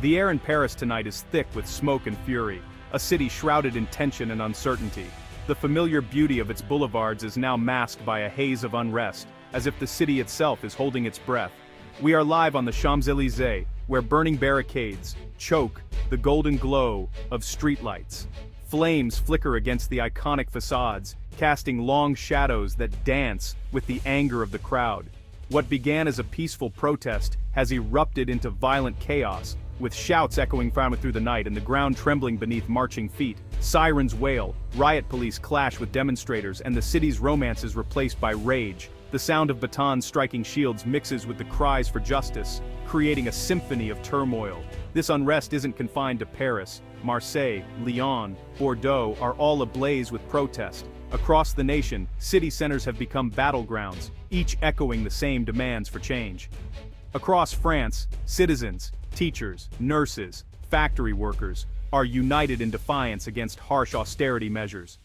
The air in Paris tonight is thick with smoke and fury, a city shrouded in tension and uncertainty. The familiar beauty of its boulevards is now masked by a haze of unrest, as if the city itself is holding its breath. We are live on the Champs-Élysées, where burning barricades choke the golden glow of streetlights. Flames flicker against the iconic facades, casting long shadows that dance with the anger of the crowd. What began as a peaceful protest has erupted into violent chaos, with shouts echoing through the night and the ground trembling beneath marching feet. Sirens wail, riot police clash with demonstrators, and the city's romance is replaced by rage. The sound of batons striking shields mixes with the cries for justice, creating a symphony of turmoil. This unrest isn't confined to Paris. Marseille, Lyon, Bordeaux are all ablaze with protest. Across the nation, city centers have become battlegrounds, each echoing the same demands for change. Across France, citizens, teachers, nurses, factory workers are united in defiance against harsh austerity measures.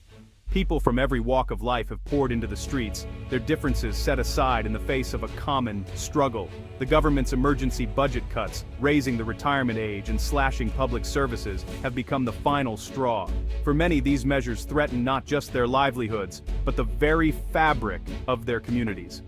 People from every walk of life have poured into the streets, their differences set aside in the face of a common struggle. The government's emergency budget cuts, raising the retirement age and slashing public services, have become the final straw. For many, these measures threaten not just their livelihoods, but the very fabric of their communities.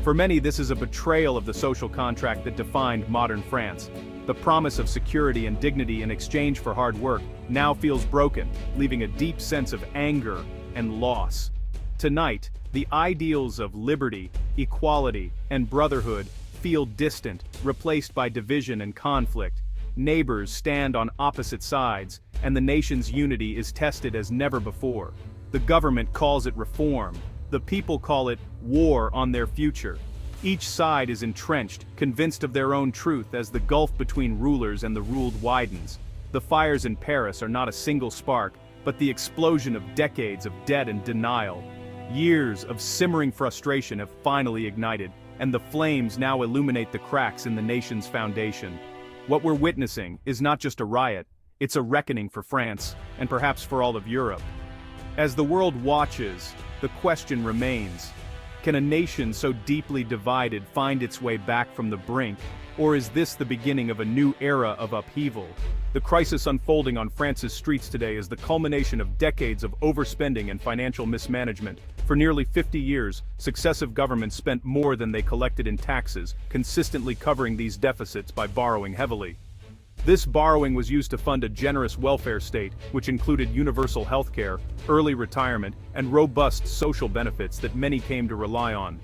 For many, this is a betrayal of the social contract that defined modern France. The promise of security and dignity in exchange for hard work now feels broken, leaving a deep sense of anger and loss. Tonight, the ideals of liberty, equality, and brotherhood feel distant, replaced by division and conflict. Neighbors stand on opposite sides, and the nation's unity is tested as never before. The government calls it reform. The people call it war on their future. Each side is entrenched, convinced of their own truth as the gulf between rulers and the ruled widens. The fires in Paris are not a single spark, but the explosion of decades of debt and denial. Years of simmering frustration have finally ignited, and the flames now illuminate the cracks in the nation's foundation. What we're witnessing is not just a riot, it's a reckoning for France, and perhaps for all of Europe. As the world watches, the question remains: can a nation so deeply divided find its way back from the brink, or is this the beginning of a new era of upheaval? The crisis unfolding on France's streets today is the culmination of decades of overspending and financial mismanagement. For nearly 50 years, successive governments spent more than they collected in taxes, consistently covering these deficits by borrowing heavily. This borrowing was used to fund a generous welfare state, which included universal healthcare, early retirement, and robust social benefits that many came to rely on.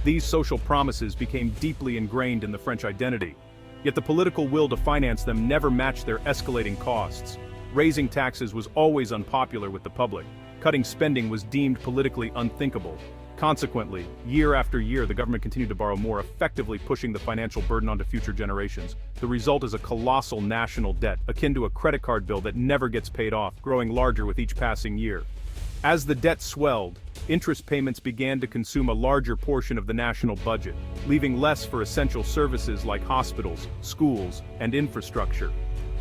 These social promises became deeply ingrained in the French identity. Yet the political will to finance them never matched their escalating costs. Raising taxes was always unpopular with the public. Cutting spending was deemed politically unthinkable. Consequently, year after year, the government continued to borrow more, effectively pushing the financial burden onto future generations. The result is a colossal national debt, akin to a credit card bill that never gets paid off, growing larger with each passing year. As the debt swelled, interest payments began to consume a larger portion of the national budget, leaving less for essential services like hospitals, schools, and infrastructure.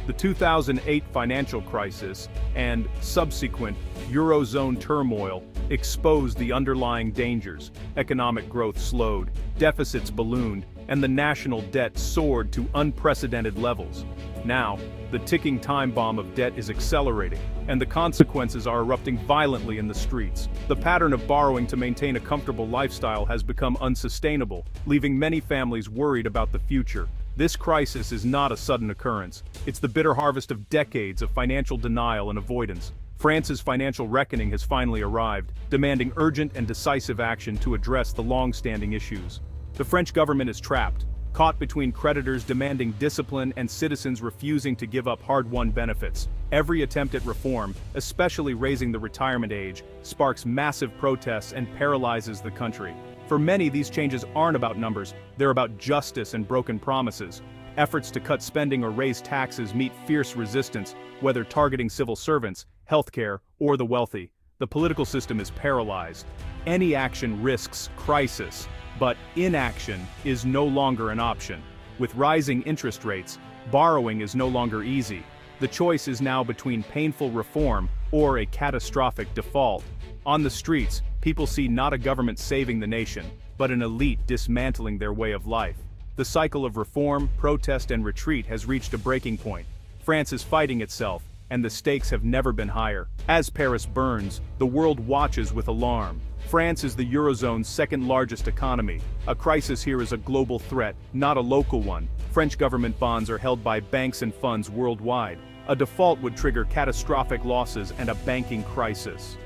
The 2008 financial crisis and subsequent Eurozone turmoil exposed the underlying dangers. Economic growth slowed, deficits ballooned, and the national debt soared to unprecedented levels. Now, the ticking time bomb of debt is accelerating, and the consequences are erupting violently in the streets. The pattern of borrowing to maintain a comfortable lifestyle has become unsustainable, leaving many families worried about the future. This crisis is not a sudden occurrence. It's the bitter harvest of decades of financial denial and avoidance. France's financial reckoning has finally arrived, demanding urgent and decisive action to address the long-standing issues. The French government is trapped, caught between creditors demanding discipline and citizens refusing to give up hard-won benefits. Every attempt at reform, especially raising the retirement age, sparks massive protests and paralyzes the country. For many, these changes aren't about numbers, they're about justice and broken promises. Efforts to cut spending or raise taxes meet fierce resistance, whether targeting civil servants, healthcare, or the wealthy. The political system is paralyzed. Any action risks crisis, but inaction is no longer an option. With rising interest rates, borrowing is no longer easy. The choice is now between painful reform or a catastrophic default. On the streets, people see not a government saving the nation, but an elite dismantling their way of life. The cycle of reform, protest and retreat has reached a breaking point. France is fighting itself, and the stakes have never been higher. As Paris burns, the world watches with alarm. France is the Eurozone's second largest economy. A crisis here is a global threat, not a local one. French government bonds are held by banks and funds worldwide. A default would trigger catastrophic losses and a banking crisis.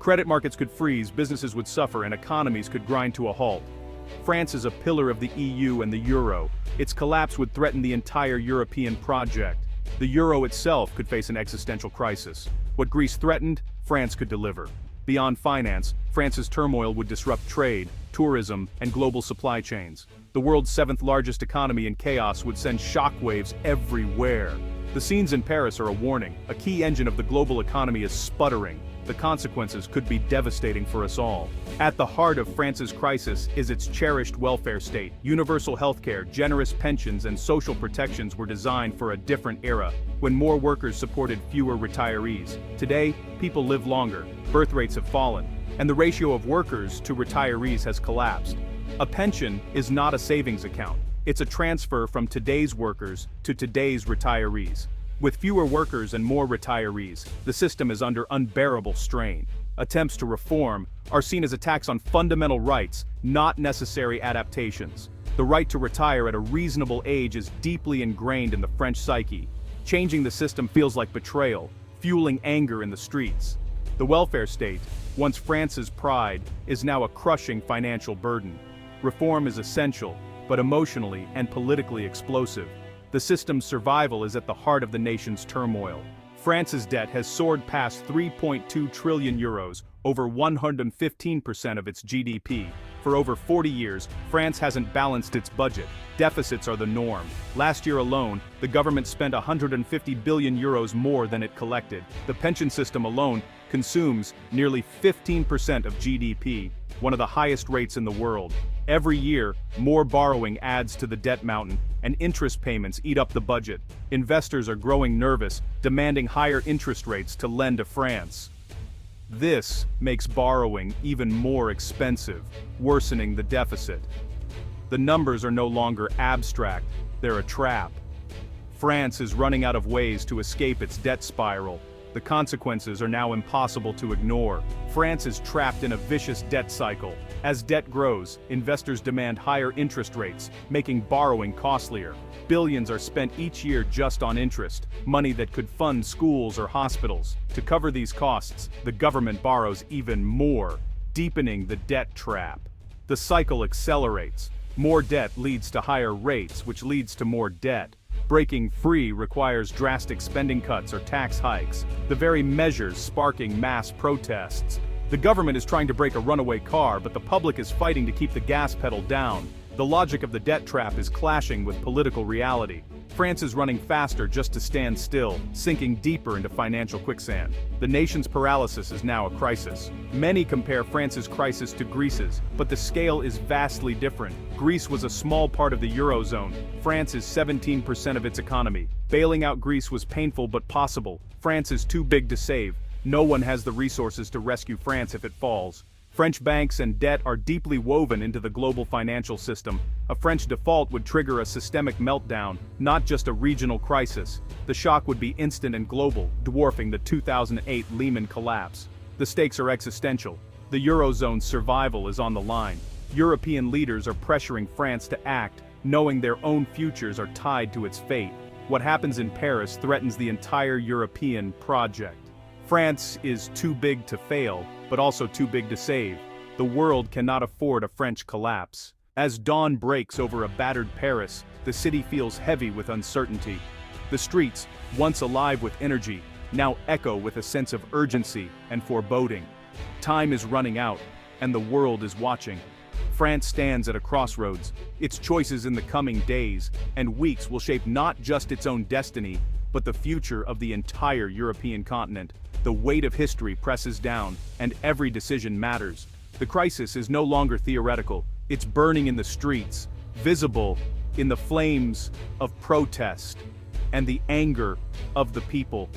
Credit markets could freeze, businesses would suffer, and economies could grind to a halt. France is a pillar of the EU and the euro. Its collapse would threaten the entire European project. The euro itself could face an existential crisis. What Greece threatened, France could deliver. Beyond finance, France's turmoil would disrupt trade, tourism, and global supply chains. The world's seventh largest economy in chaos would send shockwaves everywhere. The scenes in Paris are a warning. A key engine of the global economy is sputtering. The consequences could be devastating for us all. At the heart of France's crisis is its cherished welfare state. Universal healthcare, generous pensions, and social protections were designed for a different era, when more workers supported fewer retirees. Today, people live longer, birth rates have fallen, and the ratio of workers to retirees has collapsed. A pension is not a savings account. It's a transfer from today's workers to today's retirees. With fewer workers and more retirees, the system is under unbearable strain. Attempts to reform are seen as attacks on fundamental rights, not necessary adaptations. The right to retire at a reasonable age is deeply ingrained in the French psyche. Changing the system feels like betrayal, fueling anger in the streets. The welfare state, once France's pride, is now a crushing financial burden. Reform is essential, but emotionally and politically explosive. The system's survival is at the heart of the nation's turmoil. France's debt has soared past 3.2 trillion euros, over 115% of its GDP. For over 40 years, France hasn't balanced its budget. Deficits are the norm. Last year alone, the government spent 150 billion euros more than it collected. The pension system alone consumes nearly 15% of GDP, one of the highest rates in the world. Every year, more borrowing adds to the debt mountain, and interest payments eat up the budget. Investors are growing nervous, demanding higher interest rates to lend to France. This makes borrowing even more expensive, worsening the deficit. The numbers are no longer abstract, they're a trap. France is running out of ways to escape its debt spiral. The consequences are now impossible to ignore. France is trapped in a vicious debt cycle. As debt grows, investors demand higher interest rates, making borrowing costlier. Billions are spent each year just on interest, money that could fund schools or hospitals. To cover these costs, the government borrows even more, deepening the debt trap. The cycle accelerates. More debt leads to higher rates, which leads to more debt. Breaking free requires drastic spending cuts or tax hikes, the very measures sparking mass protests. The government is trying to break a runaway car, but the public is fighting to keep the gas pedal down. The logic of the debt trap is clashing with political reality. France is running faster just to stand still, sinking deeper into financial quicksand. The nation's paralysis is now a crisis. Many compare France's crisis to Greece's, but the scale is vastly different. Greece was a small part of the Eurozone. France is 17% of its economy. Bailing out Greece was painful but possible. France is too big to save. No one has the resources to rescue France if it falls. French banks and debt are deeply woven into the global financial system. A French default would trigger a systemic meltdown, not just a regional crisis. The shock would be instant and global, dwarfing the 2008 Lehman collapse. The stakes are existential. The Eurozone's survival is on the line. European leaders are pressuring France to act, knowing their own futures are tied to its fate. What happens in Paris threatens the entire European project. France is too big to fail, but also too big to save. The world cannot afford a French collapse. As dawn breaks over a battered Paris, the city feels heavy with uncertainty. The streets, once alive with energy, now echo with a sense of urgency and foreboding. Time is running out, and the world is watching. France stands at a crossroads. Its choices in the coming days and weeks will shape not just its own destiny, but the future of the entire European continent. The weight of history presses down, and every decision matters. The crisis is no longer theoretical. It's burning in the streets, visible in the flames of protest and the anger of the people.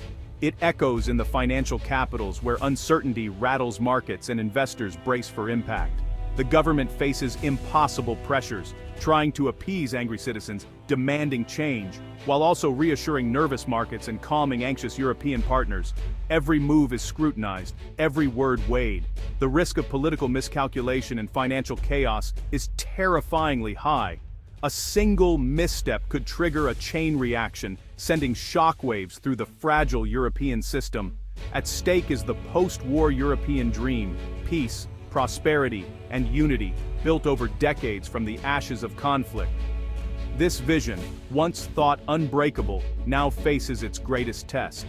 It echoes in the financial capitals where uncertainty rattles markets and investors brace for impact. The government faces impossible pressures. trying to appease angry citizens, demanding change, while also reassuring nervous markets and calming anxious European partners. Every move is scrutinized, every word weighed. The risk of political miscalculation and financial chaos is terrifyingly high. A single misstep could trigger a chain reaction, sending shockwaves through the fragile European system. At stake is the post-war European dream: peace, prosperity, and unity, built over decades from the ashes of conflict. This vision, once thought unbreakable, now faces its greatest test.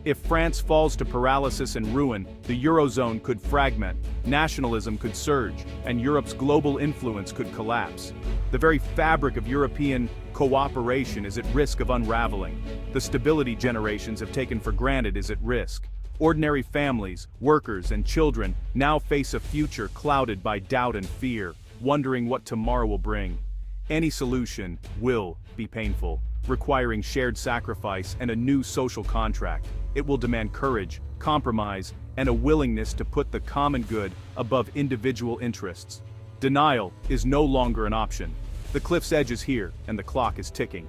If France falls to paralysis and ruin, the Eurozone could fragment, nationalism could surge, and Europe's global influence could collapse. The very fabric of European cooperation is at risk of unraveling. The stability generations have taken for granted is at risk. Ordinary families, workers, and children now face a future clouded by doubt and fear, wondering what tomorrow will bring. Any solution will be painful, requiring shared sacrifice and a new social contract. It will demand courage, compromise, and a willingness to put the common good above individual interests. Denial is no longer an option. The cliff's edge is here, and the clock is ticking.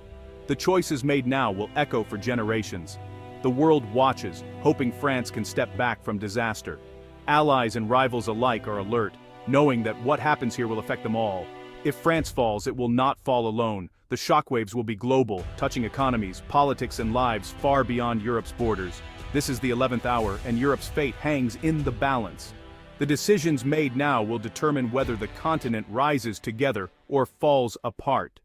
The choices made now will echo for generations. The world watches, hoping France can step back from disaster. Allies and rivals alike are alert, knowing that what happens here will affect them all. If France falls, it will not fall alone. The shockwaves will be global, touching economies, politics, and lives far beyond Europe's borders. This is the 11th hour, and Europe's fate hangs in the balance. The decisions made now will determine whether the continent rises together or falls apart.